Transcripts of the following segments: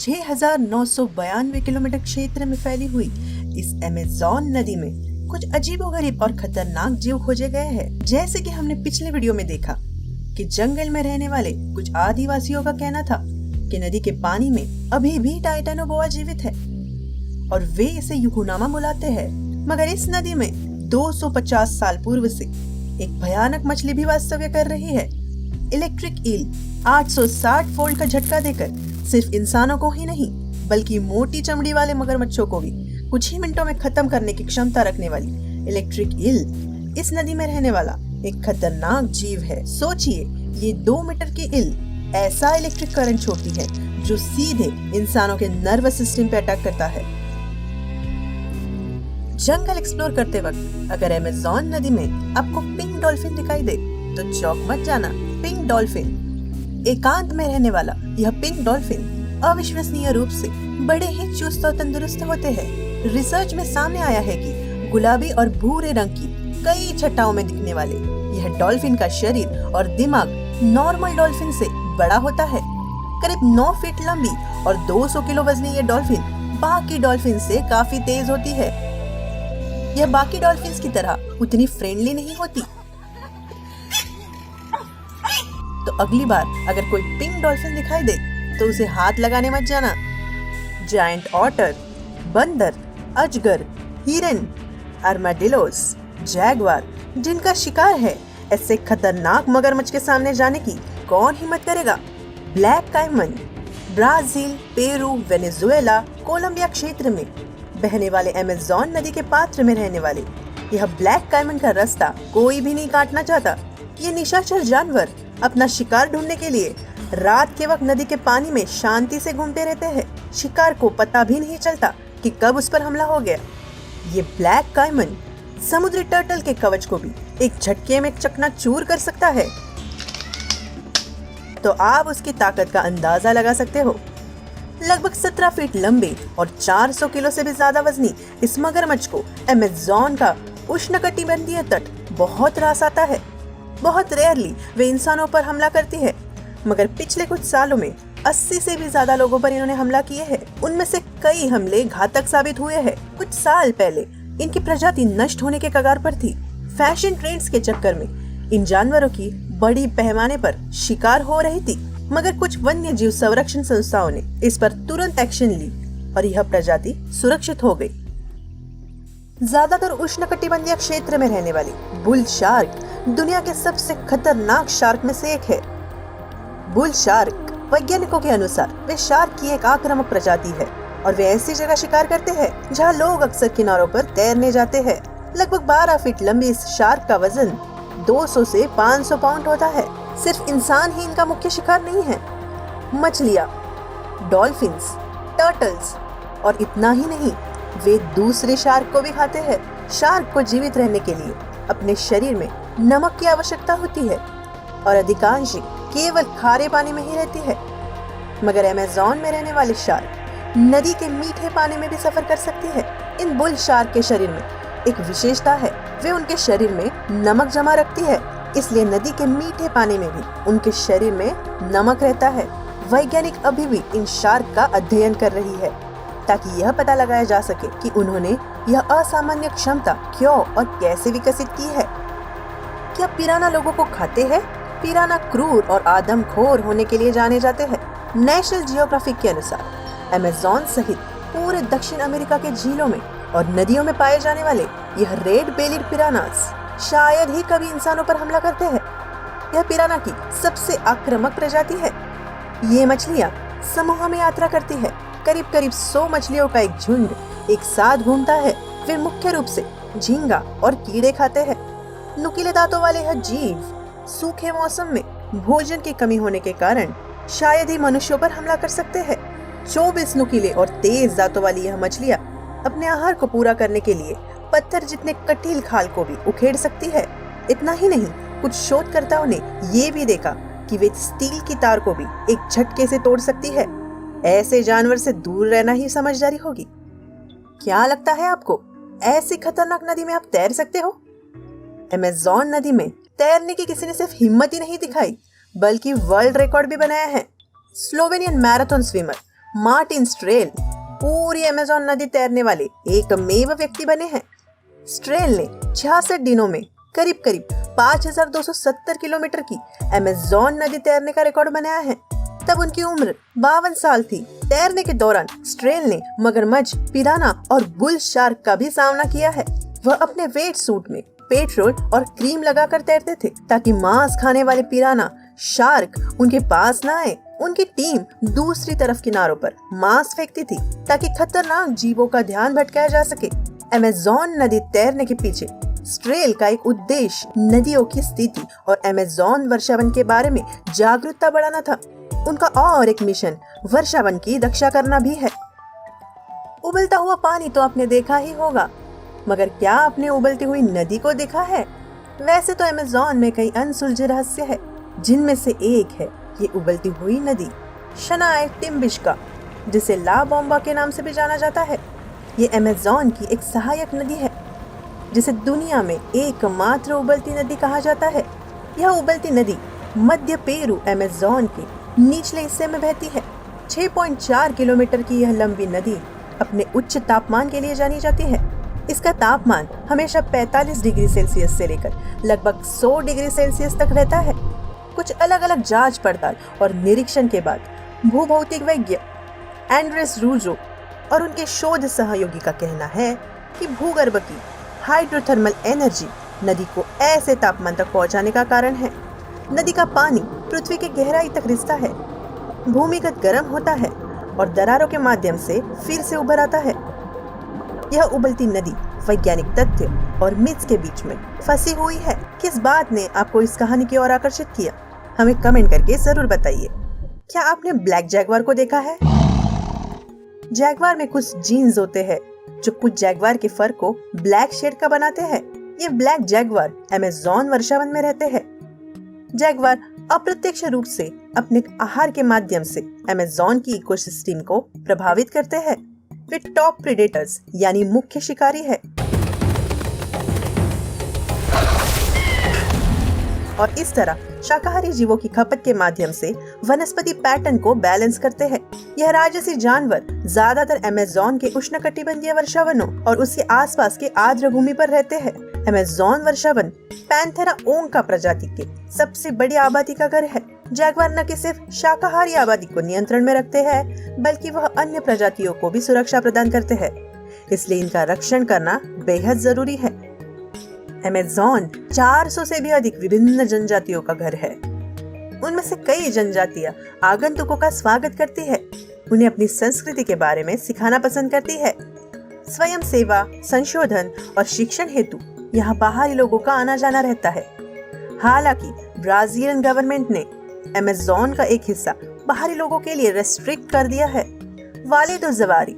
6,992 kilometre क्षेत्र में फैली हुई इस अमेज़न नदी में कुछ अजीबोगरीब और खतरनाक जीव खोजे गए हैं। जैसे कि हमने पिछले वीडियो में देखा कि जंगल में रहने वाले कुछ आदिवासियों का कहना था कि नदी के पानी में अभी भी टाइटेनोबोआ जीवित है और वे इसे यूकुनामा बुलाते हैं। मगर इस नदी में 250 साल पूर्व से एक भयानक मछली भी वास्तव्य कर रही है। इलेक्ट्रिक ईल 860 वोल्ट का झटका देकर सिर्फ इंसानों को ही नहीं बल्कि मोटी चमड़ी वाले मगरमच्छों को भी कुछ ही मिनटों में खत्म करने की क्षमता रखने वाली इलेक्ट्रिक ईल इस नदी में रहने वाला एक खतरनाक जीव है। सोचिए, ये 2 मीटर की ईल ऐसा इलेक्ट्रिक करंट छोड़ती है जो सीधे इंसानों के नर्वस सिस्टम पे अटैक करता है। जंगल एक्सप्लोर करते वक्त अगर अमेज़न नदी में आपको पिंक डॉल्फिन दिखाई दे तो चौंक मत जाना। पिंक डॉल्फिन एकांत में रहने वाला यह पिंक डॉल्फिन अविश्वसनीय रूप से बड़े ही चुस्त और तंदुरुस्त होते हैं। रिसर्च में सामने आया है कि गुलाबी और भूरे रंग की कई छटाओं में दिखने वाले यह डॉल्फिन का शरीर और दिमाग नॉर्मल डॉल्फिन से बड़ा होता है। करीब 9 फीट लंबी और 200 किलो वजनी यह डॉल्फिन बाकी डॉल्फिन से काफी तेज होती है। यह बाकी डॉल्फिन्स की तरह उतनी फ्रेंडली नहीं होती। तो अगली बार अगर कोई पिंक डॉल्फिन दिखाई दे तो उसे हाथ लगाने मत जाना। जायंट ऑटर, बंदर, अजगर, हिरन, आर्माडिलोस, जैगवार जिनका शिकार है, ऐसे खतरनाक मगरमच्छ के सामने जाने की कौन हिम्मत करेगा। Black caiman Brazil, Peru, Venezuela, Colombia क्षेत्र में बहने वाले अमेज़न नदी के पात्र में रहने वाले यह ब्लैक काइमन का रास्ता कोई भी नहीं काटना चाहता। ये निशाचर जानवर अपना शिकार ढूंढने के लिए रात के वक्त नदी के पानी में शांति से घूमते रहते हैं। शिकार को पता भी नहीं चलता कि कब उस पर हमला हो गया। ये ब्लैक काइमन समुद्री टर्टल के कवच को भी एक झटके में चकनाचूर कर सकता है। तो आप उसकी ताकत का अंदाजा लगा सकते हो। लगभग 17 फीट लंबे और 400 किलो से भी ज्यादा वजनी इस मगरमच्छ को अमेज़न का उष्णकटिबंधीय तट बहुत रास आता है। बहुत रेयरली वे इंसानों पर हमला करती है, मगर पिछले कुछ सालों में 80 से भी ज्यादा लोगों पर इन्होंने हमला किए हैं। उनमें से कई हमले घातक साबित हुए हैं। कुछ साल पहले इनकी प्रजाति नष्ट होने के कगार पर थी। फैशन ट्रेंड्स के चक्कर में इन जानवरों की बड़ी पैमाने पर शिकार हो रही थी, मगर कुछ वन्य जीव संरक्षण संस्थाओं ने इस पर तुरंत एक्शन ली और यह प्रजाति सुरक्षित हो गई। ज्यादातर उष्णकटिबंधीय क्षेत्र में रहने वाली बुल शार्क दुनिया के सबसे खतरनाक शार्क में से एक है। बुल शार्क वैज्ञानिकों के अनुसार वे शार्क की एक आक्रामक प्रजाति है और वे ऐसी जगह शिकार करते हैं जहां लोग अक्सर किनारों पर तैरने जाते हैं। लगभग 12 फीट लंबी इस शार्क का वजन 200 से 500 पाउंड होता है। सिर्फ इंसान ही इनका मुख्य शिकार नहीं है। मछलियाँ, डॉल्फिन्स, टर्टल्स और इतना ही नहीं, वे दूसरे शार्क को भी खाते हैं। शार्क को जीवित रहने के लिए अपने शरीर में नमक की आवश्यकता होती है और अधिकांश केवल खारे पानी में ही रहती है। मगर अमेज़न में रहने वाले शार्क नदी के मीठे पानी में भी सफर कर सकती है। इन बुल शार्क के शरीर में एक विशेषता है, वे उनके शरीर में नमक जमा रखती है, इसलिए नदी के मीठे पानी में भी उनके शरीर में नमक रहता है। वैज्ञानिक अभी भी इन शार्क का अध्ययन कर रही है ताकि यह पता लगाया जा सके कि उन्होंने यह असामान्य क्षमता क्यों और कैसे विकसित की है। क्या पिराना लोगों को खाते हैं? पिराना क्रूर और आदमखोर होने के लिए जाने जाते हैं। नेशनल जियोग्राफिक के अनुसार अमेज़न सहित पूरे दक्षिण अमेरिका के झीलों में और नदियों में पाए जाने वाले यह रेड बेलिड पिरानास शायद ही कभी इंसानों पर हमला करते हैं। यह पिराना की सबसे आक्रामक प्रजाति है। ये मछलियाँ समूह में यात्रा करती है। करीब 100 मछलियों का एक झुंड एक साथ घूमता है। वे मुख्य रूप से झींगा और कीड़े खाते हैं। नुकीले दांतों वाले यह जीव सूखे मौसम में भोजन की कमी होने के कारण शायद ही मनुष्यों पर हमला कर सकते हैं। 24 नुकीले और तेज दांतों वाली यह मछलियाँ अपने आहार को पूरा करने के लिए पत्थर जितने कटील खाल को भी उखेड़ सकती है। इतना ही नहीं, कुछ शोधकर्ताओं ने ये भी देखा कि वे स्टील की तार को भी एक झटके से तोड़ सकती है। ऐसे जानवर से दूर रहना ही समझदारी होगी। क्या लगता है आपको, ऐसी खतरनाक नदी में आप तैर सकते हो? अमेज़न नदी में तैरने की किसी ने सिर्फ हिम्मत ही नहीं दिखाई बल्कि वर्ल्ड रिकॉर्ड भी बनाया है। स्लोवेनियन मैराथन स्विमर मार्टिन स्ट्रेल पूरी अमेज़न नदी तैरने वाले एकमेव व्यक्ति बने हैं। स्ट्रेल ने 66 दिनों में करीब करीब 5270 किलोमीटर की अमेज़न नदी तैरने का रिकॉर्ड बनाया है। तब उनकी उम्र 52 साल थी। तैरने के दौरान स्ट्रेल ने मगरमच्छ, पिराना और बुल शार्क का भी सामना किया है। वह अपने वेट सूट में पेट्रोल और क्रीम लगाकर तैरते थे ताकि मांस खाने वाले पिराना, शार्क उनके पास न आए। उनकी टीम दूसरी तरफ किनारों पर मांस फेंकती थी ताकि खतरनाक जीवों का ध्यान भटकाया जा सके। अमेज़न नदी तैरने के पीछे स्ट्रेल का एक उद्देश्य नदियों की स्थिति और अमेज़न वर्षावन के बारे में जागरूकता बढ़ाना था। उनका और एक मिशन वर्षावन की रक्षा करना भी है। उबलता हुआ पानी तो आपने देखा ही होगा, मगर क्या आपने उबलती हुई नदी को देखा है? वैसे तो अमेज़न में कई अनसुलझे रहस्य है, जिनमें से एक है ये उबलती हुई नदी शनाए टिम्बिश्का, जिसे ला बोम्बा के नाम से भी जाना जाता है। ये अमेज़न की एक सहायक नदी है जिसे दुनिया में एकमात्र उबलती नदी कहा जाता है। यह उबलती नदी मध्य पेरू अमेज़न के निचले हिस्से में बहती है। 6.4 किलोमीटर की यह लंबी नदी अपने उच्च तापमान के लिए जानी जाती है। इसका तापमान हमेशा 45 डिग्री सेल्सियस से लेकर लगभग 100 डिग्री सेल्सियस तक रहता है। कुछ अलग अलग जांच पड़ताल और निरीक्षण के बाद भूभौतिक वैज्ञ एंड्रेस रूजो और उनके शोध सहयोगी का कहना है कि भूगर्भ की हाइड्रोथर्मल एनर्जी नदी को ऐसे तापमान तक पहुंचाने का कारण है। नदी का पानी पृथ्वी के गहराई तक रिसता है, भूमिगत गर्म होता है और दरारों के माध्यम से फिर से उभर आता है। यह उबलती नदी वैज्ञानिक तथ्य और मिथ्स के बीच में फंसी हुई है। किस बात ने आपको इस कहानी की ओर आकर्षित किया? हमें कमेंट करके जरूर बताइए। क्या आपने ब्लैक जैगवार को देखा है? जैगवार में कुछ जीन्स होते हैं जो कुछ जैगवार के फर को ब्लैक शेड का बनाते हैं। ये ब्लैक जैगवार अमेज़न वर्षावन में रहते हैं। जैगवार अप्रत्यक्ष रूप से अपने आहार के माध्यम से अमेज़न की इकोसिस्टम को प्रभावित करते हैं। वे टॉप प्रेडेटर्स यानी मुख्य शिकारी है और इस तरह शाकाहारी जीवों की खपत के माध्यम से वनस्पति पैटर्न को बैलेंस करते हैं। यह राजसी जानवर ज्यादातर अमेज़न के उष्णकटिबंधीय वर्षावनों और उसके आसपास के आर्द्र भूमि पर रहते हैं। अमेज़न वर्षावन पैंथेरा ओंका प्रजाति के सबसे बड़ी आबादी का घर है। जैगवार न कि सिर्फ शाकाहारी आबादी को नियंत्रण में रखते हैं, बल्कि वह अन्य प्रजातियों को भी सुरक्षा प्रदान करते हैं। इसलिए इनका रक्षण करना बेहद जरूरी है। अमेज़न 400 से भी अधिक विभिन्न जनजातियों का घर है। उनमें से कई जनजातियां आगंतुकों का स्वागत करती है, उन्हें अपनी संस्कृति के बारे में सिखाना पसंद करती है। स्वयं सेवा, संशोधन और शिक्षण हेतु यहाँ बाहरी लोगों का आना जाना रहता है। हालांकि ब्राजीलियन गवर्नमेंट ने अमेज़न का एक हिस्सा बाहरी लोगों के लिए रेस्ट्रिक्ट कर दिया है। वाले दो जवारी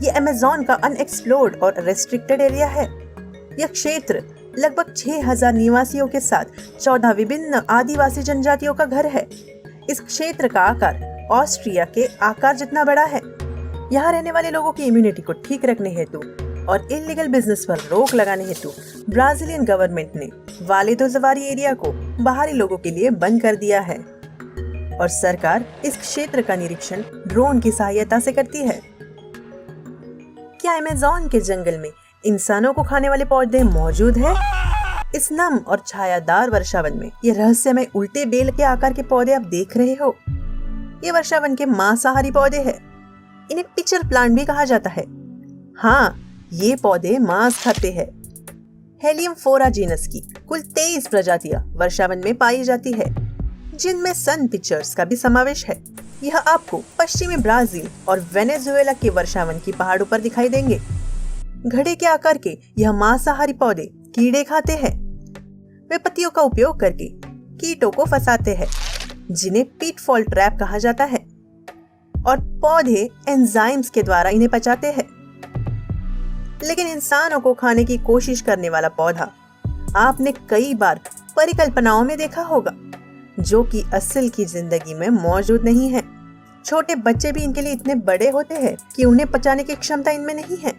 ये अमेज़न का अनएक्सप्लोर्ड और रेस्ट्रिक्टेड एरिया है। यह क्षेत्र लगभग 6000 निवासियों के साथ 14 विभिन्न आदिवासी जनजातियों का घर है। इस क्षेत्र का आकार ऑस्ट्रिया के आकार जितना बड़ा है। यहाँ रहने वाले लोगों की इम्यूनिटी को ठीक रखने हेतु और इलीगल बिजनेस पर रोक लगाने हेतु ब्राजीलियन गवर्नमेंट ने वाले दो जवारी एरिया को बाहरी लोगों के लिए बंद कर दिया है और सरकार इस क्षेत्र का निरीक्षण ड्रोन की सहायता से करती है। क्या अमेज़न के जंगल में इंसानों को खाने वाले पौधे मौजूद है? इस नम और छायादार वर्षावन में ये रहस्यमय उल्टे बेल के आकार के पौधे आप देख रहे हो। ये वर्षावन के मांसाहारी पौधे हैं। इन्हें पिचर प्लांट भी कहा जाता है। हाँ, ये पौधे मांस खाते हैं। हेलियम फोरा जीनस की कुल 23 प्रजातियां वर्षावन में पाई जाती है, जिनमें सन पिचर्स का भी समावेश है। यह आपको पश्चिमी ब्राजील और वेनेजुएला के वर्षावन की पहाड़ों पर दिखाई देंगे। घड़े के आकार के यह मांसाहारी पौधे कीड़े खाते हैं। वे पत्तियों का उपयोग करके कीटों को फंसाते हैं, जिन्हें पीटफॉल ट्रैप कहा जाता है, और पौधे एंजाइम्स के द्वारा इन्हें पचाते हैं। लेकिन इंसानों को खाने की कोशिश करने वाला पौधा आपने कई बार परिकल्पनाओं में देखा होगा, जो कि असल की जिंदगी में मौजूद नहीं है। छोटे बच्चे भी इनके लिए इतने बड़े होते हैं कि उन्हें पचाने की क्षमता इनमें नहीं है,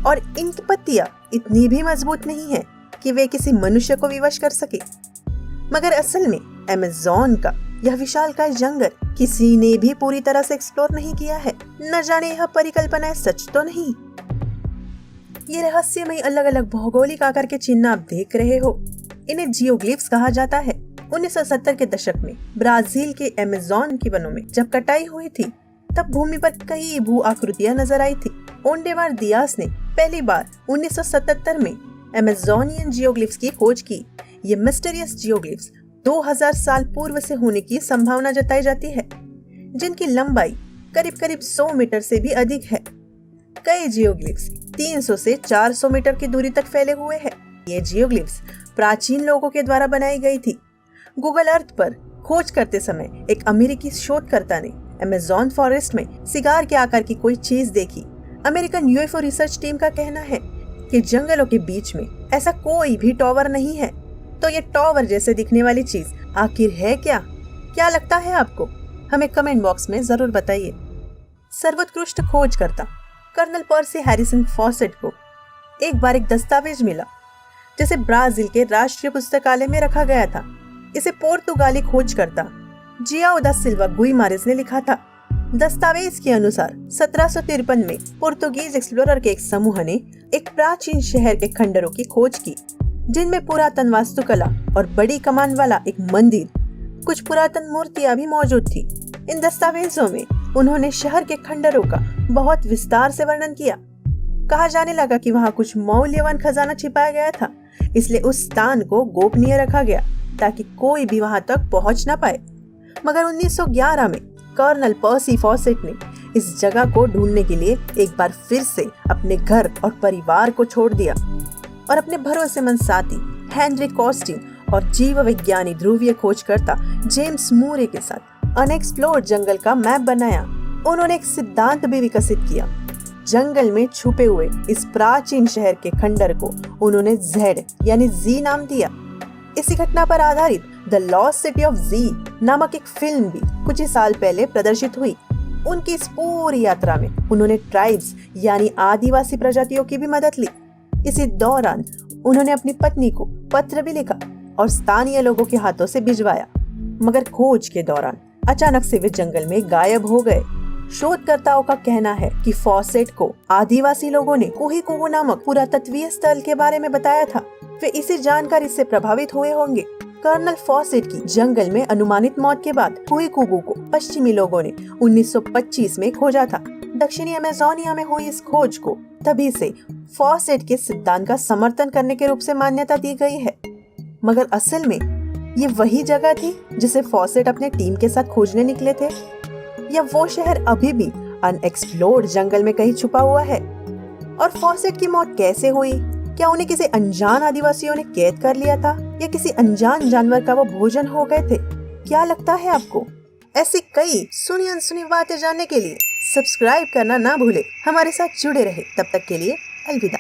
और इनकी पत्तियां इतनी भी मजबूत नहीं है कि वे किसी मनुष्य को विवश कर सके। मगर असल में अमेज़न का यह विशालकाय जंगल किसी ने भी पूरी तरह से एक्सप्लोर नहीं किया है। न जाने यह परिकल्पनाएं सच तो नहीं। ये रहस्यमय अलग अलग भौगोलिक आकार के चिन्ह आप देख रहे हो, इन्हें जियोग्लिफ्स कहा जाता है। 1970 के दशक में ब्राजील के अमेज़न के वनों में जब कटाई हुई थी, तब भूमि पर कई भू आकृतियां नजर आई थी। ओंडेमार दियास ने पहली बार 1977 में अमेज़ोनियन जियोग्लिफ्स की खोज की। ये मिस्टीरियस जियोग्लिफ्स 2000 साल पूर्व से होने की संभावना जताई जाती है, जिनकी लंबाई करीब करीब 100 मीटर से भी अधिक है। कई जियोग्लिफ्स 300 से 400 मीटर की दूरी तक फैले हुए हैं। ये जियोग्लिफ्स प्राचीन लोगों के द्वारा बनाई गई थी। गूगल अर्थ पर खोज करते समय एक अमेरिकी शोधकर्ता ने अमेज़न फॉरेस्ट में सिगार के आकार की कोई चीज देखी। अमेरिकन यूएफओ रिसर्च टीम का कहना है कि जंगलों के बीच में ऐसा कोई भी टॉवर नहीं है। तो ये टॉवर जैसे दिखने वाली चीज आखिर है क्या? क्या लगता है आपको? हमें कमेंट बॉक्स में जरूर बताइए। सर्वोत्कृष्ट खोजकर्ता कर्नल पर्सी हैरिसन फॉसेट को एक बार एक दस्तावेज मिला, जिसे ब्राजील के राष्ट्रीय पुस्तकालय में रखा गया था। इसे पुर्तगाली खोजकर्ता जियाओ दा सिल्वा गुइमारेस ने लिखा था। दस्तावेज के अनुसार 1753 में पुर्तगीज एक्सप्लोरर के एक समूह ने एक प्राचीन शहर के खंडरों की खोज की, जिनमें पुरातन वास्तुकला और बड़ी कमान वाला एक मंदिर, कुछ पुरातन मूर्तियां भी मौजूद थी। इन दस्तावेजों में उन्होंने शहर के खंडरों का बहुत विस्तार से वर्णन किया। कहा जाने लगा कि वहां कुछ मौल्यवान खजाना छिपाया गया था, इसलिए उस स्थान को गोपनीय रखा गया ताकि कोई भी वहां तक पहुंच न पाए। मगर 1911 में कर्नल पर्सी फॉसेट ने इस जगह को ढूंढने के लिए एक बार फिर से अपने घर और परिवार को छोड़ दिया और अपने भरोसेमंद साथी हेनरी कॉस्टिन और जीव विज्ञानी ध्रुवीय खोजकर्ता जेम्स मूरे के साथ अनएक्सप्लोर्ड जंगल का मैप बनाया। उन्होंने एक सिद्धांत भी विकसित किया। जंगल में छुपे हुए इस प्राचीन शहर के खंडर को उन्होंने जेड यानी जी नाम दिया। इसी घटना पर आधारित द लॉस्ट सिटी ऑफ जी नामक एक फिल्म भी कुछ ही साल पहले प्रदर्शित हुई। उनकी इस पूरी यात्रा में उन्होंने ट्राइब्स यानी आदिवासी प्रजातियों की भी मदद ली। इसी दौरान उन्होंने अपनी पत्नी को पत्र भी लिखा और स्थानीय लोगों के हाथों से भिजवाया। मगर खोज के दौरान अचानक से वे जंगल में गायब हो गए। शोधकर्ताओं का कहना है कि फॉसेट को आदिवासी लोगों ने कोहिकुगु नामक पुरातत्वीय स्थल के बारे में बताया था। वे इसी जानकारी से प्रभावित हुए होंगे। कर्नल फॉसेट की जंगल में अनुमानित मौत के बाद कोहिकुगु को पश्चिमी लोगों ने 1925 में खोजा था। दक्षिणी अमेज़ोनिया में हुई इस खोज को तभी से फॉसेट के सिद्धांत का समर्थन करने के रूप से मान्यता दी गई है। मगर असल में ये वही जगह थी जिसे फॉसेट अपने टीम के साथ खोजने निकले थे, या वो शहर अभी भी अनएक्सप्लोर्ड जंगल में कहीं छुपा हुआ है? और फॉसेट की मौत कैसे हुई? क्या उन्हें किसी अनजान आदिवासियों ने कैद कर लिया था या किसी अनजान जानवर का वो भोजन हो गए थे? क्या लगता है आपको? ऐसी कई सुनी अनसुनी बातें जानने के लिए सब्सक्राइब करना ना भूले। हमारे साथ जुड़े रहे। तब तक के लिए अलविदा।